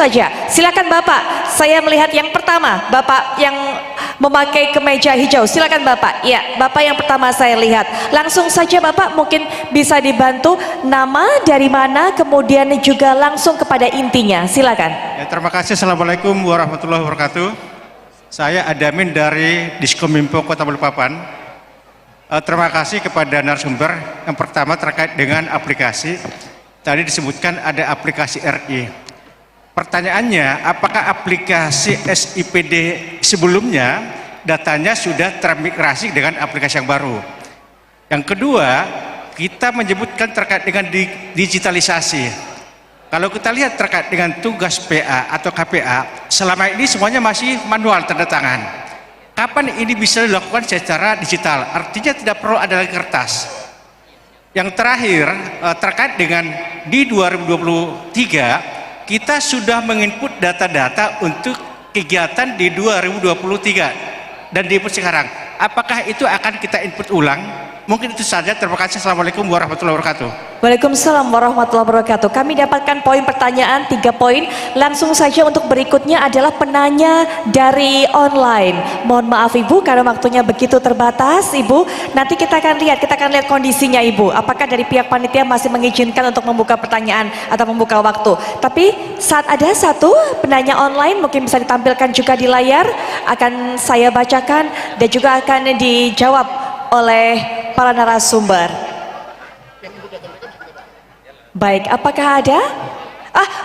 saja. Silakan Bapak. Saya melihat yang pertama, Bapak yang memakai kemeja hijau. Silakan Bapak. Ya, Bapak yang pertama saya lihat. Langsung saja Bapak mungkin bisa dibantu nama dari mana, kemudian juga langsung kepada intinya. Silakan. Ya, terima kasih. Assalamualaikum warahmatullahi wabarakatuh. Saya Adamin dari Diskominfo Kota Balikpapan. Terima kasih kepada narasumber. Yang pertama terkait dengan aplikasi. Tadi disebutkan ada aplikasi RI. Pertanyaannya, apakah aplikasi SIPD sebelumnya datanya sudah termigrasi dengan aplikasi yang baru? Yang kedua, kita menyebutkan terkait dengan digitalisasi. Kalau kita lihat terkait dengan tugas PA atau KPA, selama ini semuanya masih manual tanda tangan. Kapan ini bisa dilakukan secara digital? Artinya tidak perlu ada lagi kertas. Yang terakhir, terkait dengan di 2023, kita sudah menginput data-data untuk kegiatan di 2023 dan di input sekarang. Apakah itu akan kita input ulang? Mungkin itu saja. Terima kasih. Assalamualaikum warahmatullahi wabarakatuh. Waalaikumsalam warahmatullahi wabarakatuh. Kami dapatkan poin pertanyaan 3 poin. Langsung saja untuk berikutnya adalah penanya dari online. Mohon maaf Ibu karena waktunya begitu terbatas Ibu. Nanti kita akan lihat kondisinya Ibu. Apakah dari pihak panitia masih mengizinkan untuk membuka pertanyaan atau membuka waktu. Tapi saat ada satu penanya online mungkin bisa ditampilkan juga di layar. Akan saya bacakan dan juga akan dijawab oleh para narasumber. Baik, apakah ada?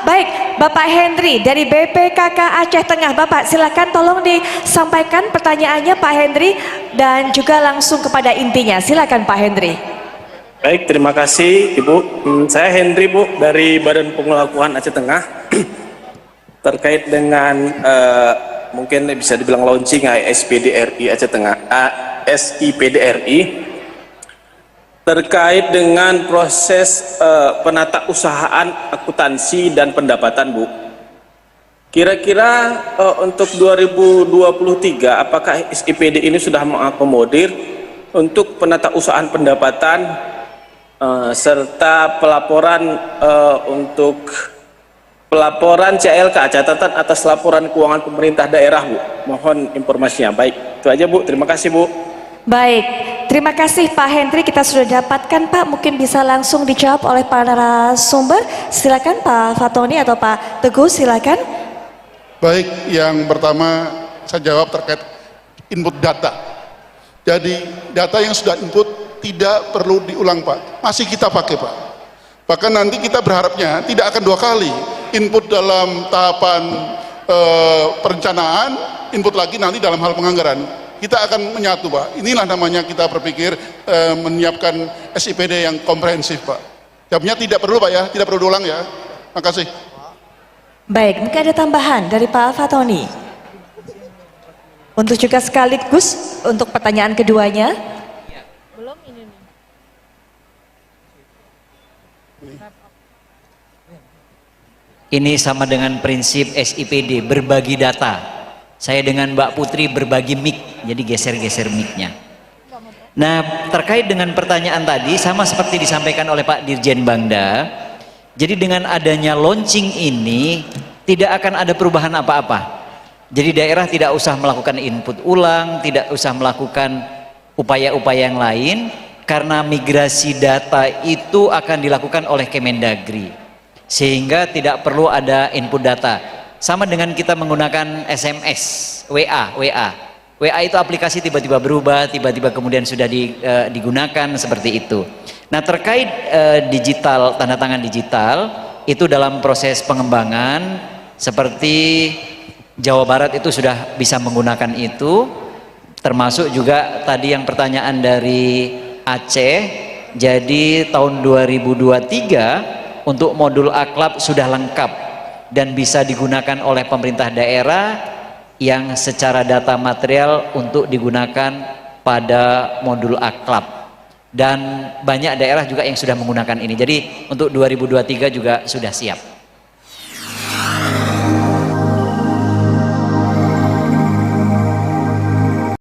Baik, Bapak Henry dari BPKK Aceh Tengah. Bapak silakan tolong disampaikan pertanyaannya Pak Henry dan juga langsung kepada intinya. Silakan Pak Henry. Baik, terima kasih Ibu. Saya Henry Bu dari Badan Pengelola Keuangan Aceh Tengah. Terkait dengan mungkin bisa dibilang launching SPDRI Aceh Tengah, SIPDRI, terkait dengan proses penata usahaan akuntansi dan pendapatan Bu. Kira-kira untuk 2023 apakah SIPD ini sudah mengakomodir untuk penata usahaan pendapatan serta pelaporan untuk pelaporan CLK, catatan atas laporan keuangan pemerintah daerah Bu. Mohon informasinya. Baik, itu aja Bu. Terima kasih Bu. Baik, terima kasih Pak Henry, kita sudah dapatkan Pak, mungkin bisa langsung dijawab oleh para narasumber. Silakan Pak Fatoni atau Pak Teguh, silakan. Baik, yang pertama saya jawab terkait input data. Jadi data yang sudah input tidak perlu diulang Pak, masih kita pakai Pak. Bahkan nanti kita berharapnya tidak akan 2 kali input dalam tahapan perencanaan, input lagi nanti dalam hal penganggaran. Kita akan menyatu Pak. Inilah namanya kita berpikir menyiapkan SIPD yang komprehensif Pak. Jawabnya tidak perlu Pak ya, tidak perlu diulang ya. Makasih. Baik, mungkin ada tambahan dari Pak Fatoni. Untuk juga sekaligus untuk pertanyaan keduanya. Belum ini nih. Ini sama dengan prinsip SIPD, berbagi data. Saya dengan Mbak Putri berbagi mic, jadi geser-geser mic-nya. Nah, terkait dengan pertanyaan tadi, sama seperti disampaikan oleh Pak Dirjen Bangda, jadi dengan adanya launching ini, tidak akan ada perubahan apa-apa. Jadi daerah tidak usah melakukan input ulang, tidak usah melakukan upaya-upaya yang lain, karena migrasi data itu akan dilakukan oleh Kemendagri. Sehingga tidak perlu ada input data. Sama dengan kita menggunakan SMS, WA itu aplikasi tiba-tiba berubah, tiba-tiba kemudian sudah digunakan seperti itu. Nah, terkait digital, tanda tangan digital itu dalam proses pengembangan, seperti Jawa Barat itu sudah bisa menggunakan itu, termasuk juga tadi yang pertanyaan dari Aceh. Jadi tahun 2023 untuk modul akhlak sudah lengkap dan bisa digunakan oleh pemerintah daerah yang secara data material untuk digunakan pada modul akhlak, dan banyak daerah juga yang sudah menggunakan ini. Jadi untuk 2023 juga sudah siap.